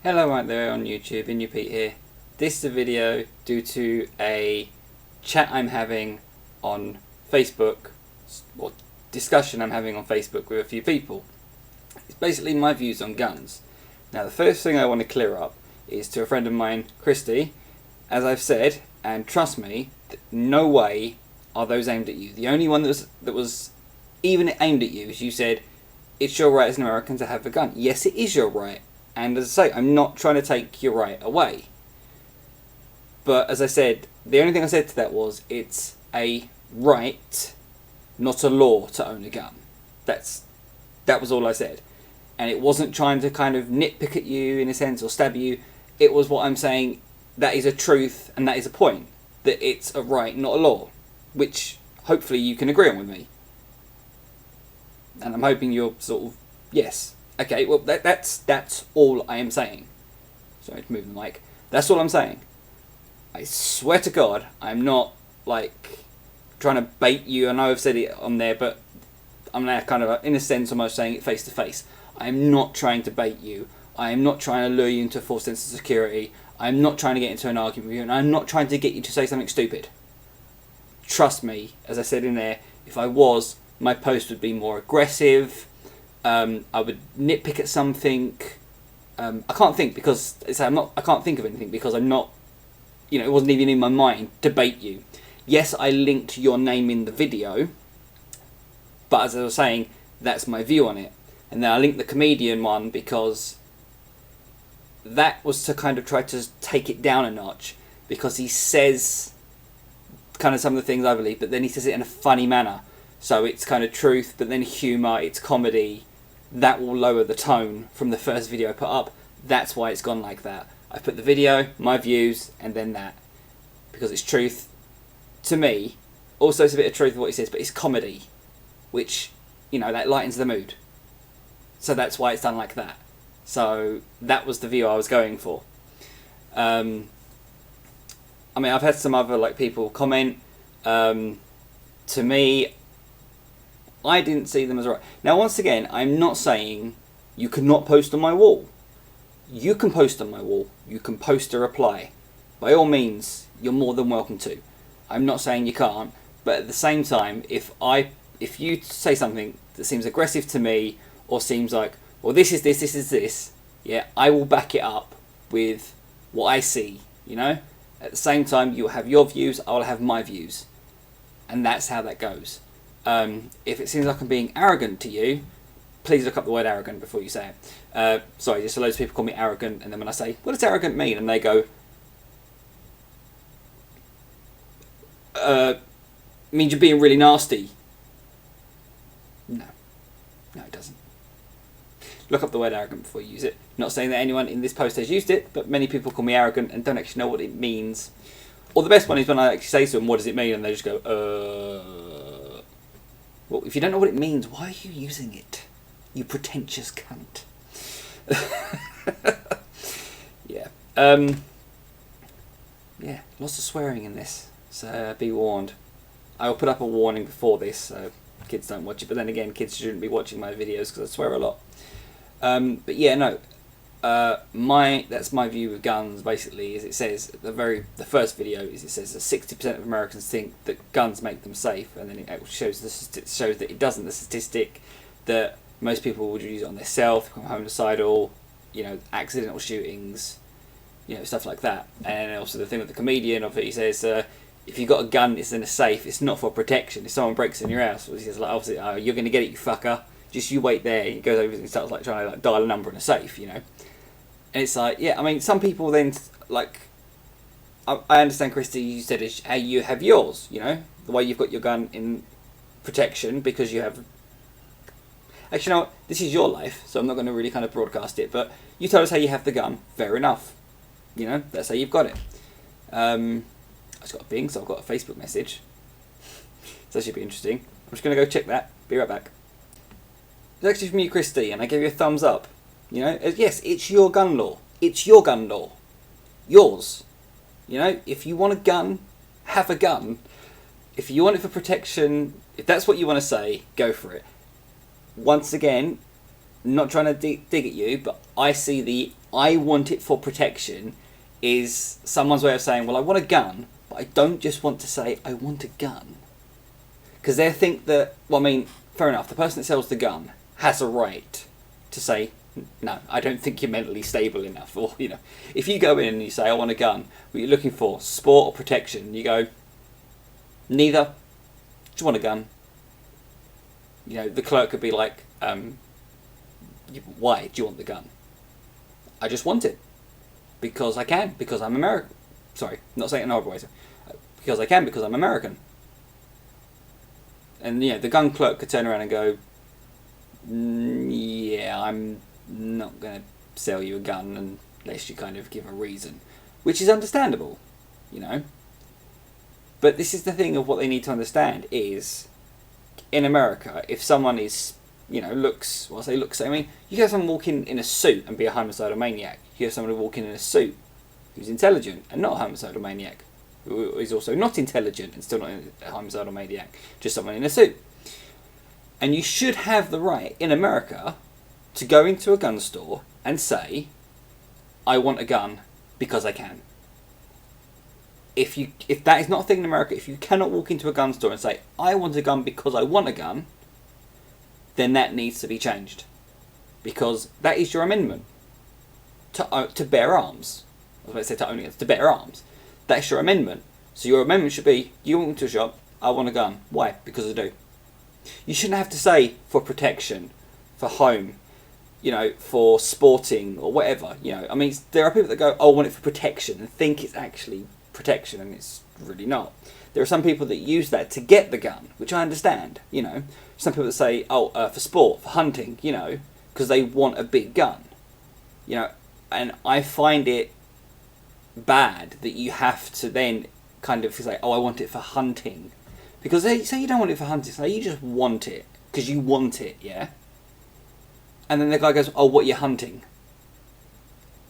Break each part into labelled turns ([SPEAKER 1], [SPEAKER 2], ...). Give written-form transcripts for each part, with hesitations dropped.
[SPEAKER 1] Hello out there on YouTube, InuPete here. This is a video due to a chat I'm having on Facebook, or discussion I'm having on Facebook with a few people. It's basically my views on guns. Now the first thing I want to clear up is to a friend of mine, Christy. As I've said, and trust me, no way are those aimed at you. The only one that was even aimed at you is you said, it's your right as an American to have a gun. Yes, it is your right. And as I say, I'm not trying to take your right away. But as I said, the only thing I said to that was, it's a right, not a law, to own a gun. That was all I said. And it wasn't trying to kind of nitpick at you, in a sense, or stab you. It was what I'm saying, that is a truth, and that is a point. That it's a right, not a law. Which, hopefully, you can agree on with me. And I'm hoping you're sort of, yes. Okay, well, that's all I am saying. Sorry to move the mic. That's all I'm saying. I swear to God, I'm not, trying to bait you. I know I've said it on there, but I'm now kind of, in a sense, almost saying it face to face. I'm not trying to bait you. I am not trying to lure you into a false sense of security. I'm not trying to get into an argument with you, and I'm not trying to get you to say something stupid. Trust me, as I said in there, if I was, my post would be more aggressive. I would nitpick at something. I can't think because I can't think of anything because I'm not. It wasn't even in my mind to bait you. Yes, I linked your name in the video, but as I was saying, that's my view on it. And then I linked the comedian one because that was to kind of try to take it down a notch, because he says kind of some of the things I believe, but then he says it in a funny manner. So it's kind of truth, but then humour, it's comedy. That will lower the tone from the first video I put up. That's why it's gone like that. I put the video, my views, and then that. Because it's truth to me. Also, it's a bit of truth of what he says, but it's comedy. Which, that lightens the mood. So that's why it's done like that. So that was the view I was going for. I've had some other people comment. To me, I didn't see them as right. Now, once again, I'm not saying you cannot post on my wall. You can post on my wall. You can post a reply. By all means, you're more than welcome to. I'm not saying you can't, but at the same time, if you say something that seems aggressive to me, or seems like, well, this is this, yeah, I will back it up with what I see, At the same time, you'll have your views, I'll have my views. And that's how that goes. If it seems like I'm being arrogant to you, please look up the word arrogant before you say it. Sorry, just loads of people call me arrogant, and then when I say, what does arrogant mean? And they go, means you're being really nasty. No, it doesn't. Look up the word arrogant before you use it. Not saying that anyone in this post has used it, but many people call me arrogant and don't actually know what it means. Or the best one is when I actually say to them, what does it mean? And they just go, Well, if you don't know what it means, why are you using it? You pretentious cunt. Yeah. Yeah, lots of swearing in this, so be warned. I will put up a warning before this, so kids don't watch it. But then again, kids shouldn't be watching my videos because I swear a lot. But yeah, no. That's my view with guns. Basically, is it says the first video is it says that 60% of Americans think that guns make them safe, and then it shows that it doesn't. The statistic that most people would use it on themselves, become homicidal, accidental shootings, stuff like that. And also the thing with the comedian of it, he says if you got a gun, it's in a safe. It's not for protection. If someone breaks in your house, he says obviously, you're going to get it, you fucker. Just you wait there. He goes over and starts trying to dial a number in a safe, And it's some people then, I understand, Christy, you said it's how you have yours, the way you've got your gun in protection because you have... Actually, this is your life, so I'm not going to really kind of broadcast it, but you told us how you have the gun. Fair enough. That's how you've got it. I just got a ping, so I've got a Facebook message. So that should be interesting. I'm just going to go check that. Be right back. It's actually from you, Christy, and I gave you a thumbs up. Yes, it's your gun law. It's your gun law. Yours. If you want a gun, have a gun. If you want it for protection, if that's what you want to say, go for it. Once again, not trying to dig at you, but I see the I want it for protection is someone's way of saying, well, I want a gun, but I don't just want to say I want a gun. Because they think that, well, I mean, fair enough, the person that sells the gun has a right to say, no, I don't think you're mentally stable enough. Or, you know, if you go in and you say, I want a gun, what you're looking for, sport or protection, you go, neither, just want a gun. You know, the clerk could be like, why do you want the gun? I just want it. Because I can, because I'm American. Sorry, not saying it in a horrible way. Because I can, because I'm American. And, you know, the gun clerk could turn around and go, yeah, I'm not going to sell you a gun unless you kind of give a reason. Which is understandable, you know. But this is the thing of what they need to understand is, in America, if someone is, you know, looks, well, I say looks, I mean, you have someone walk in a suit and be a homicidal maniac. You have someone walk in a suit who's intelligent and not a homicidal maniac, who is also not intelligent and still not a homicidal maniac, just someone in a suit. And you should have the right, in America, to go into a gun store and say, I want a gun because I can. If that is not a thing in America, if you cannot walk into a gun store and say, I want a gun because I want a gun, then that needs to be changed. Because that is your amendment to bear arms. I was about to say to only, to bear arms. That's your amendment. So your amendment should be, you walk into a shop, I want a gun. Why? Because I do. You shouldn't have to say for protection, for home, you know, for sporting or whatever. You know, I mean, there are people that go, oh, I want it for protection and think it's actually protection, and it's really not. There are some people that use that to get the gun, which I understand, you know. Some people that say, oh, for sport, for hunting, you know, because they want a big gun, you know. And I find it bad that you have to then kind of say, oh, I want it for hunting. Because they say you don't want it for hunting, say you just want it, because you want it, yeah? And then the guy goes, oh, what are you hunting?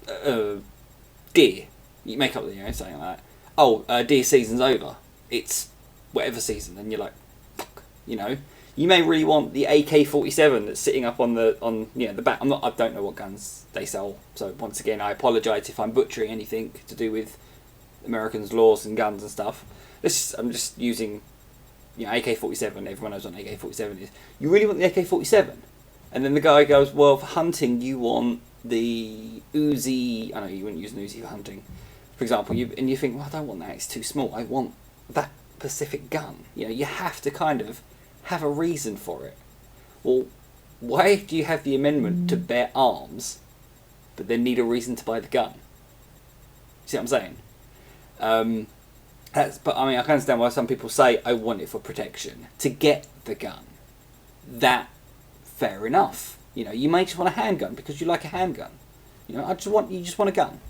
[SPEAKER 1] Deer. You make up, you know, something like that. Oh, deer season's over. It's whatever season. And you're like, fuck, you know. You may really want the AK-47 that's sitting up on the back. I don't know what guns they sell. So once again, I apologise if I'm butchering anything to do with Americans' laws and guns and stuff. I'm just using, you know, AK-47. Everyone knows what an AK-47 is. You really want the AK-47? And then the guy goes, well, for hunting, you want the Uzi. I know you wouldn't use an Uzi for hunting, for example. You think, well, I don't want that. It's too small. I want that specific gun. You know, you have to kind of have a reason for it. Well, why do you have the amendment to bear arms, but then need a reason to buy the gun? See what I'm saying? But I mean, I can understand why some people say, I want it for protection, to get the gun. That, fair enough. You know, you may just want a handgun because you like a handgun. You know, you just want a gun.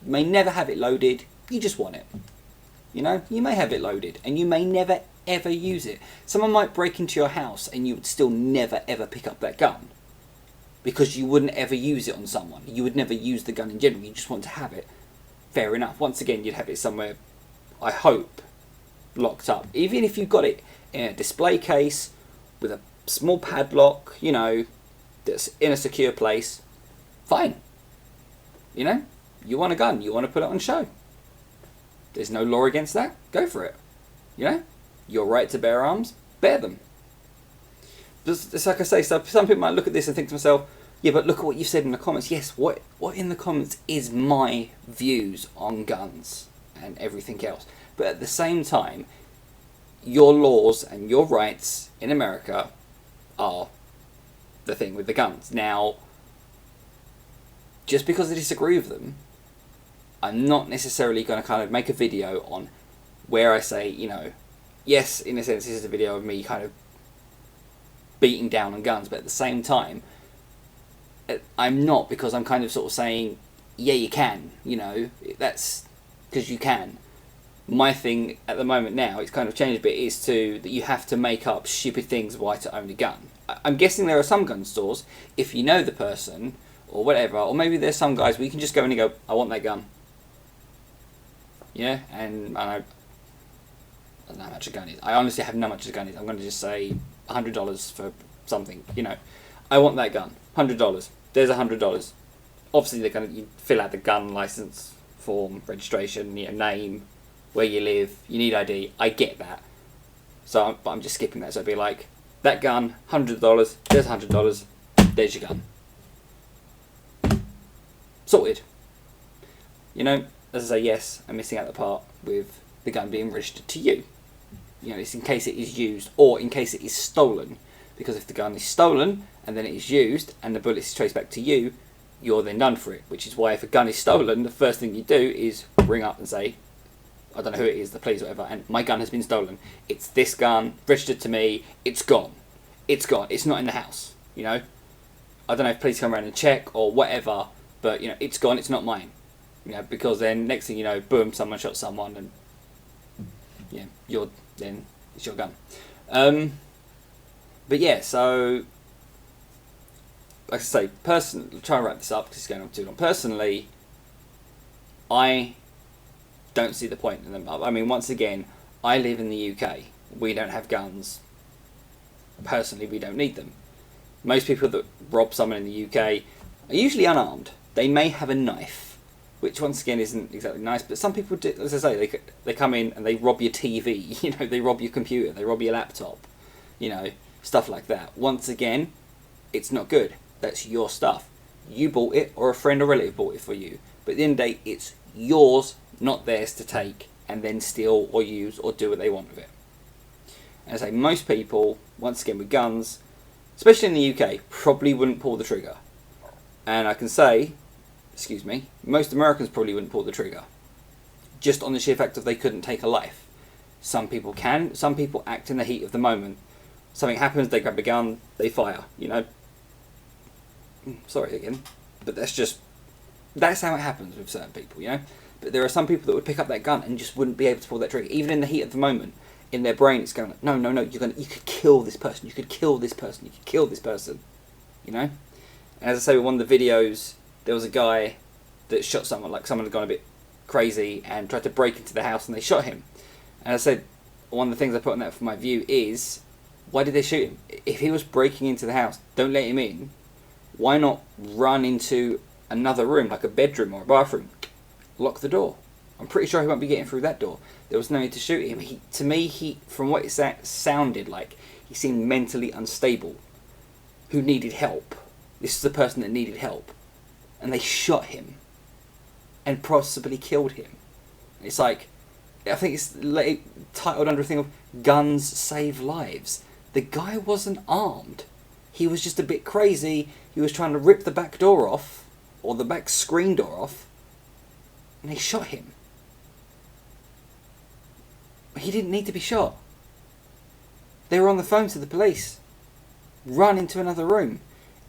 [SPEAKER 1] You may never have it loaded, you just want it. You know, you may have it loaded and you may never ever use it. Someone might break into your house and you would still never ever pick up that gun because you wouldn't ever use it on someone. You would never use the gun in general. You just want to have it. Fair enough. Once again, you'd have it somewhere, I hope, locked up. Even if you've got it in a display case with a small padlock, you know, that's in a secure place, fine. You know, you want a gun, you want to put it on show. There's no law against that. Go for it. You know, your right to bear arms, bear them. It's like I say, so some people might look at this and think to themselves, yeah, but look at what you've said in the comments. Yes, what in the comments is my views on guns and everything else. But at the same time, your laws and your rights in America are the thing with the guns. Now, just because I disagree with them, I'm not necessarily going to kind of make a video on where I say, you know, yes, in a sense, this is a video of me kind of beating down on guns, but at the same time, I'm not, because I'm kind of sort of saying, yeah, you can, you know, that's because you can. My thing at the moment now, it's kind of changed a bit, is that you have to make up stupid things why to own a gun. I'm guessing there are some gun stores, if you know the person, or whatever, or maybe there's some guys where you can just go in and go, I want that gun. Yeah, and I don't know how much a gun is. I honestly have no much a gun is. I'm going to just say $100 for something, you know. I want that gun. $100. There's $100. obviously they're going to fill out the gun license form, registration, name, where you live, you need ID. I get that. So I'm just skipping that. So it'd be like, that gun, $100, there's $100, there's your gun. Sorted. As I say, yes, I'm missing out the part with the gun being registered to you. It's in case it is used, or in case it is stolen. Because if the gun is stolen, and then it is used, and the bullet is traced back to you, you're then done for it. Which is why if a gun is stolen, the first thing you do is ring up and say, I don't know who it is, the police or whatever, and my gun has been stolen. It's this gun, registered to me, it's gone. It's gone. It's not in the house, I don't know if police come around and check or whatever, but, it's gone, it's not mine. Because then next thing you know, boom, someone shot someone, and, it's your gun. But yeah, so, like I say, personally, try and wrap this up because it's going on too long. Personally, I don't see the point in them. I mean, once again, I live in the UK. We don't have guns. Personally, we don't need them. Most people that rob someone in the UK are usually unarmed. They may have a knife, which once again isn't exactly nice, but some people do, as I say, they come in and they rob your TV, they rob your computer, they rob your laptop, stuff like that. Once again, it's not good. That's your stuff. You bought it, or a friend or relative bought it for you. But at the end of the day, it's yours, not theirs to take and then steal or use or do what they want with it. And I say most people, once again with guns, especially in the UK, probably wouldn't pull the trigger. And I can say, most Americans probably wouldn't pull the trigger. Just on the sheer fact of they couldn't take a life. Some people can, some people act in the heat of the moment. Something happens, they grab a gun, they fire, Sorry again, but that's how it happens with certain people, But there are some people that would pick up that gun and just wouldn't be able to pull that trigger, even in the heat of the moment. In their brain, it's going, no, you could kill this person, you could kill this person, you could kill this person, And as I say, with one of the videos, there was a guy that shot someone, like someone had gone a bit crazy and tried to break into the house and they shot him. And I said, one of the things I put on that for my view is, why did they shoot him? If he was breaking into the house, don't let him in. Why not run into another room, like a bedroom or a bathroom? Lock the door. I'm pretty sure he won't be getting through that door. There was no need to shoot him. To me, from what it sounded like, he seemed mentally unstable, who needed help. This is the person that needed help. And they shot him. And possibly killed him. It's like, I think it's titled under a thing of guns save lives. The guy wasn't armed. He was just a bit crazy. He was trying to rip the back door off, or the back screen door off, and they shot him. He didn't need to be shot. They were on the phone to the police. Run into another room.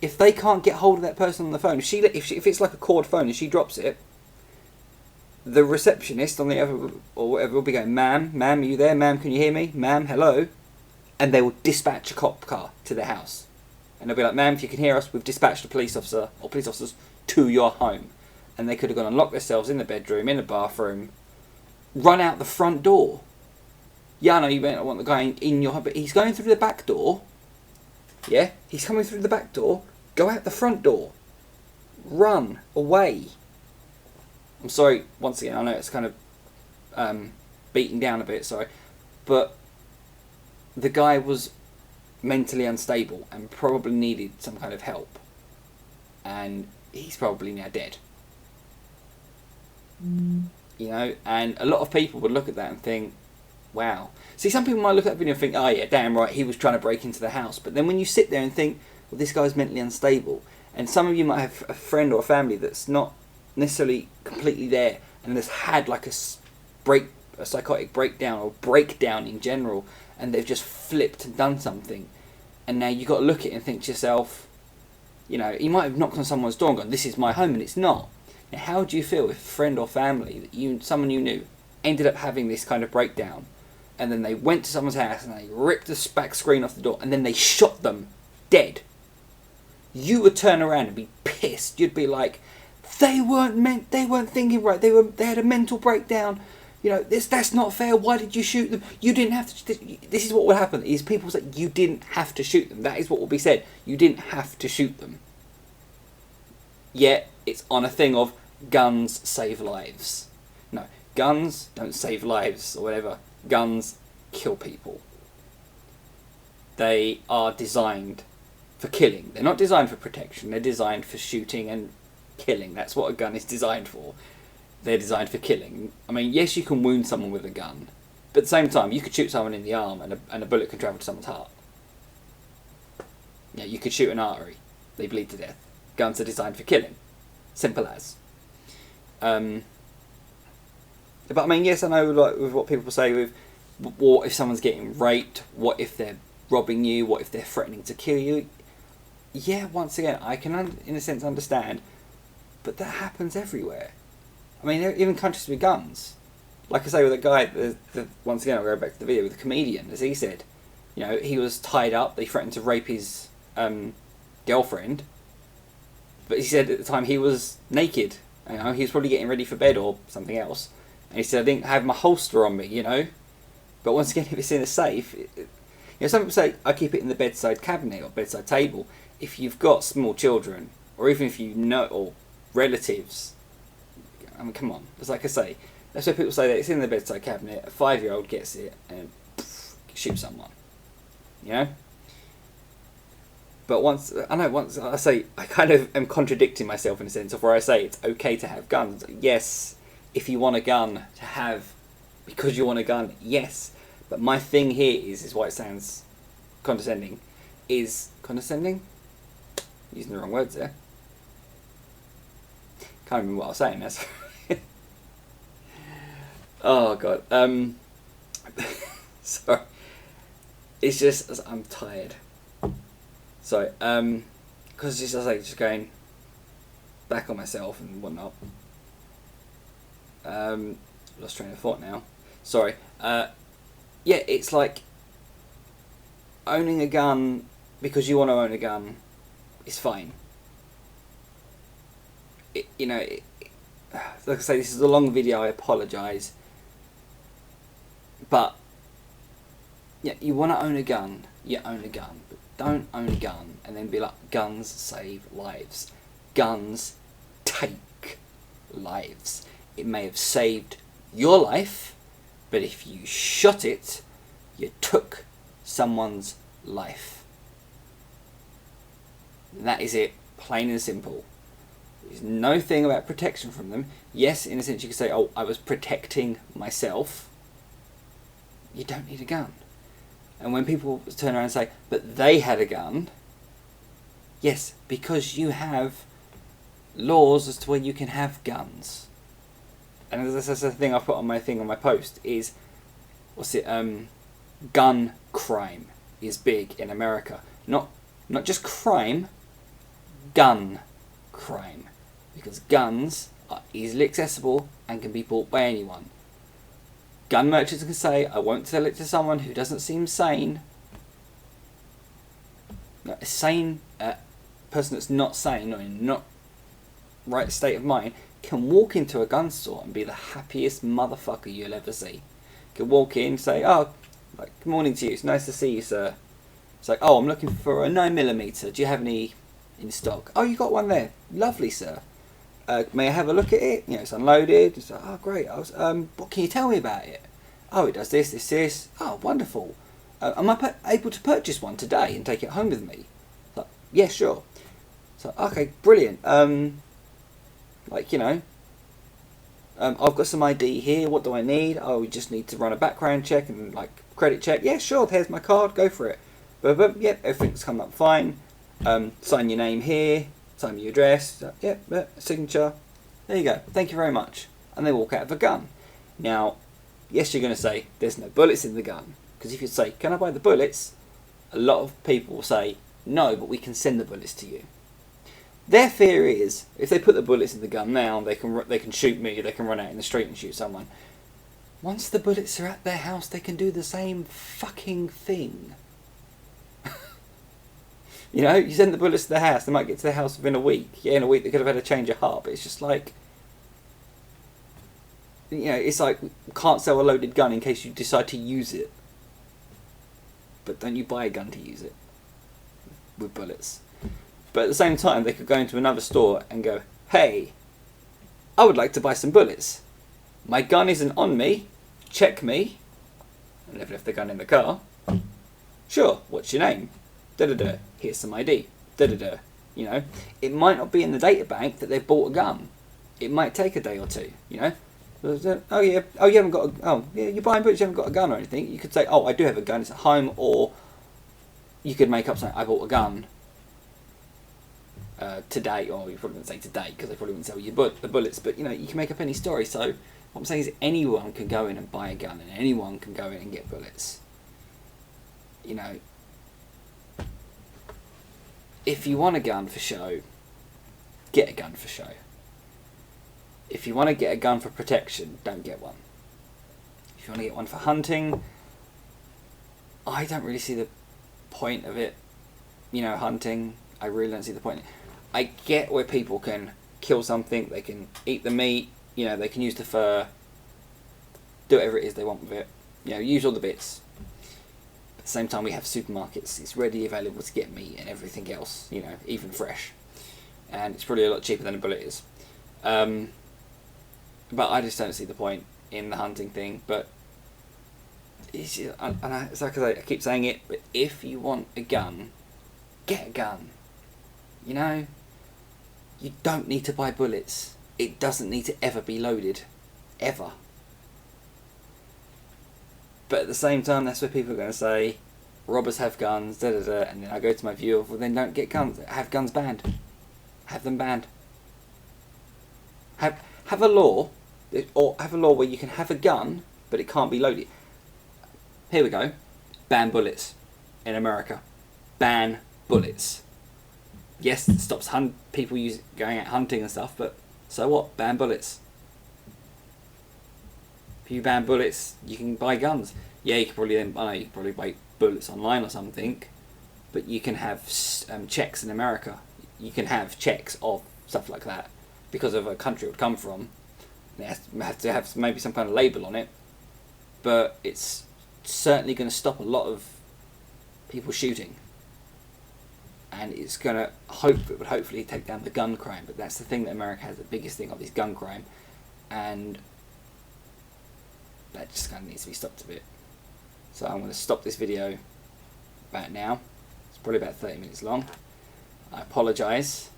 [SPEAKER 1] If they can't get hold of that person on the phone, if it's like a cord phone and she drops it, the receptionist on the other or whatever will be going, ma'am, are you there? Ma'am, can you hear me? Ma'am, hello? And they will dispatch a cop car to their house. And they'll be like, ma'am, if you can hear us, we've dispatched a police officer or police officers to your home. And they could have gone and locked themselves in the bedroom, in the bathroom, run out the front door. Yeah, I know you don't want the guy in your home, but he's going through the back door. Yeah, he's coming through the back door. Go out the front door. Run away. I'm sorry, once again, I know it's kind of beaten down a bit, sorry. But the guy was mentally unstable and probably needed some kind of help. And he's probably now dead. And a lot of people would look at that and think, wow. See, some people might look at that video and think, oh yeah, damn right, he was trying to break into the house. But then when you sit there and think, well, this guy's mentally unstable, and some of you might have a friend or a family that's not necessarily completely there and has had like a psychotic breakdown or breakdown in general, and they've just flipped and done something, and now you've got to look at it and think to yourself, you might have knocked on someone's door and gone, this is my home, and it's not. Now, how do you feel if a friend or family, someone you knew, ended up having this kind of breakdown, and then they went to someone's house and they ripped the back screen off the door and then they shot them dead? You would turn around and be pissed. You'd be like, they weren't thinking right. They had a mental breakdown. That's not fair. Why did you shoot them? You didn't have to. This is what will happen. Is people say you didn't have to shoot them. That is what will be said. You didn't have to shoot them. Yet it's on a thing of guns save lives. No, guns don't save lives or whatever. Guns kill people. They are designed for killing. They're not designed for protection. They're designed for shooting and killing. That's what a gun is designed for. They're designed for killing. I mean, yes, you can wound someone with a gun, but at the same time, you could shoot someone in the arm and a bullet can travel to someone's heart. Yeah, you could shoot an artery. They bleed to death. Guns are designed for killing. Simple as. But I mean, yes, I know, like, with what people say with, what if someone's getting raped? What if they're robbing you? What if they're threatening to kill you? Yeah, once again, I can, in a sense, understand, but that happens everywhere. I mean, even countries with guns. Like I say, with a guy, once again, I'll go back to the video with the comedian, as he said, you know, he was tied up, they threatened to rape his girlfriend, but he said at the time he was naked, you know, he was probably getting ready for bed or something else, and he said, I didn't have my holster on me, you know, but once again, if it's in a safe, you know, some people say, I keep it in the bedside cabinet or bedside table. If you've got small children, or even if you know, or relatives, I mean, come on, it's like I say, that's why people say that it's in the bedside cabinet, a 5-year-old gets it and shoots someone, you know? But once I say, I kind of am contradicting myself in a sense of where I say it's okay to have guns. Yes, if you want a gun to have, because you want a gun, yes. But my thing here is why it sounds condescending, is condescending? Using the wrong words there. Can't remember what I was saying now. Oh god. Sorry. It's just I'm tired. Sorry. Because it's just going back on myself and whatnot. Lost train of thought now. Sorry. Yeah, it's like owning a gun because you want to own a gun is fine. You know, like I say, this is a long video, I apologise. But, yeah, you want to own a gun, you own a gun. But don't own a gun and then be like, guns save lives. Guns take lives. It may have saved your life, but if you shot it, you took someone's life. And that is it, plain and simple. There's no thing about protection from them. Yes, in a sense you could say, oh, I was protecting myself. You don't need a gun. And when people turn around and say, but they had a gun, yes, because you have laws as to where you can have guns. And that's the thing I put on my thing on my post is, gun crime is big in America. Not just crime, gun crime. Because guns are easily accessible and can be bought by anyone. Gun merchants can say, I won't sell it to someone who doesn't seem sane. No, a sane person that's not sane or in not right state of mind can walk into a gun store and be the happiest motherfucker you'll ever see. Can walk in and say, oh, like, good morning to you, it's nice to see you, sir. It's like, oh, I'm looking for a 9mm. Do you have any in stock? Oh, you got one there. Lovely, sir. May I have a look at it? You know, it's unloaded. It's like, oh, great. What can you tell me about it? Oh, it does this, this, this. Oh, wonderful. Am I able to purchase one today and take it home with me? Like, yeah, sure. So, okay, brilliant. Like, you know, I've got some ID here. What do I need? Oh, we just need to run a background check and, like, credit check. Yeah, sure. Here's my card. Go for it. But yep, everything's come up fine. Sign your name here. Sign your address. Yep, signature. There you go. Thank you very much. And they walk out of a gun. Now, yes, you're going to say there's no bullets in the gun. Because if you say, can I buy the bullets? A lot of people will say, no, but we can send the bullets to you. Their fear is, if they put the bullets in the gun now, they can shoot me, they can run out in the street and shoot someone. Once the bullets are at their house, they can do the same fucking thing. You know, you send the bullets to their house, they might get to their house within a week. Yeah, in a week they could have had a change of heart, but it's just like, you know, it's like, we can't sell a loaded gun in case you decide to use it. But don't you buy a gun to use it with bullets. But at the same time, they could go into another store and go, Hey, I would like to buy some bullets. My gun isn't on me. Check me. I never left the gun in the car. Sure, what's your name? Da-da-da. Here's some ID. Da-da-da. You know, it might not be in the data bank that they've bought a gun. It might take a day or two, you know. Oh yeah, oh you haven't got you're buying bullets, you haven't got a gun or anything. You could say, oh, I do have a gun, it's at home, or you could make up something, I bought a gun today, or you probably wouldn't say today because they probably wouldn't sell you the bullets, but you know, you can make up any story. So what I'm saying is anyone can go in and buy a gun, and anyone can go in and get bullets. You know, if you want a gun for show, get a gun for show. If you want to get a gun for protection, don't get one. If you want to get one for hunting, I don't really see the point of it. You know, hunting, I really don't see the point. I get where people can kill something, they can eat the meat, you know, they can use the fur, do whatever it is they want with it. You know, use all the bits. At the same time, we have supermarkets. It's readily available to get meat and everything else, you know, even fresh. And it's probably a lot cheaper than a bullet is. But I just don't see the point in the hunting thing. But it's just, it's like I keep saying it, but if you want a gun, get a gun. You know, you don't need to buy bullets. It doesn't need to ever be loaded. Ever. But at the same time, that's where people are going to say, robbers have guns, da da da, and then I go to my view of, well, then don't get guns. Have guns banned. Have them banned. Have a law, or have a law where you can have a gun, but it can't be loaded. Here we go. Ban bullets in America. Ban bullets. Yes, it stops people going out hunting and stuff, but so what? Ban bullets. If you ban bullets, you can buy guns. Yeah, you can probably you can probably buy bullets online or something, but you can have checks in America. You can have checks of stuff like that because of a country it would come from. It has to have maybe some kind of label on it, but it's certainly going to stop a lot of people shooting, and it's going to hopefully take down the gun crime. But that's the thing that America has, the biggest thing of is gun crime, and that just kind of needs to be stopped a bit. So I'm going to stop this video about now. It's probably about 30 minutes long. I apologise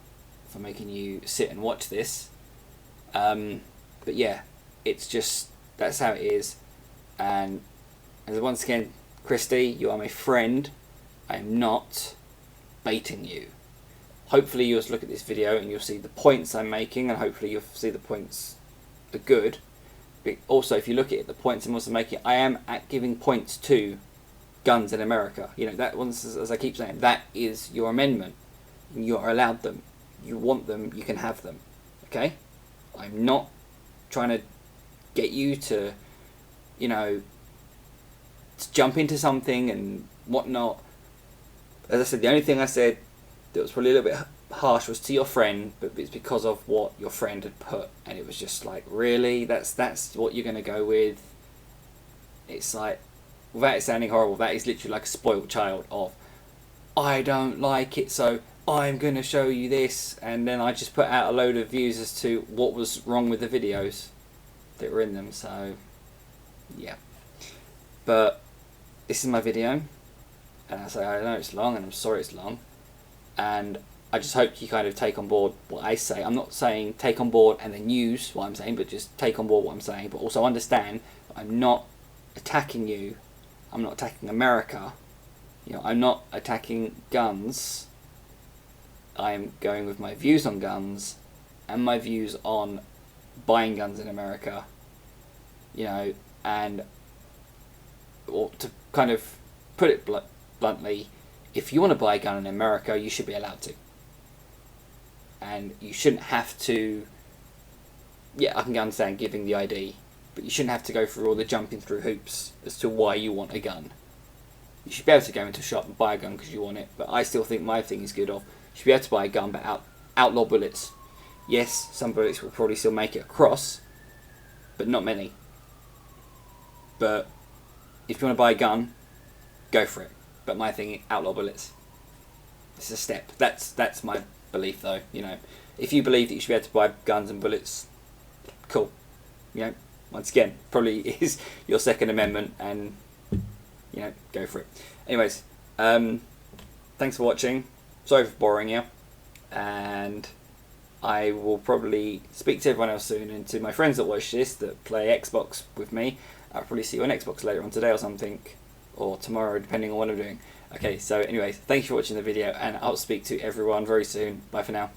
[SPEAKER 1] for making you sit and watch this, but yeah, it's just, that's how it is. And as once again, Christy, you are my friend. I am not baiting you. Hopefully you'll look at this video and you'll see the points I'm making, and hopefully you'll see the points are good. But also, if you look at it, the points I'm also making, I am giving points to guns in America. You know, that once, as I keep saying, that is your amendment. You are allowed them. You want them, you can have them. Okay? I'm not trying to get you to, you know, to jump into something and whatnot. As I said, the only thing I said that was probably a little bit harsh was to your friend, but it's because of what your friend had put, and it was just like, really? That's what you're going to go with? It's like, without it sounding horrible, that is literally like a spoiled child of, I don't like it, so I'm going to show you this, and then I just put out a load of views as to what was wrong with the videos that were in them. So yeah, but this is my video, and I say I know it's long, and I'm sorry it's long, and I just hope you kind of take on board what I say. I'm not saying take on board and then use what I'm saying, but just take on board what I'm saying, but also understand that I'm not attacking you, I'm not attacking America, you know, I'm not attacking guns. I'm going with my views on guns and my views on buying guns in America, you know, and or to kind of put it bluntly, if you want to buy a gun in America, you should be allowed to. And you shouldn't have to, yeah, I can understand giving the ID, but you shouldn't have to go through all the jumping through hoops as to why you want a gun. You should be able to go into a shop and buy a gun because you want it, but I still think my thing is good of, you should be able to buy a gun, but outlaw bullets. Yes, some bullets will probably still make it across, but not many. But if you want to buy a gun, go for it. But my thing is outlaw bullets. It's a step. That's my belief, though. You know, If you believe that you should be able to buy guns and bullets, cool. You know, once again, probably is your Second Amendment, and you know, go for it. Anyways, thanks for watching. Sorry for boring you, and I will probably speak to everyone else soon, and to my friends that watch this, that play Xbox with me. I'll probably see you on Xbox later on today or something, or tomorrow, depending on what I'm doing. Okay, so anyways, thank you for watching the video, and I'll speak to everyone very soon. Bye for now.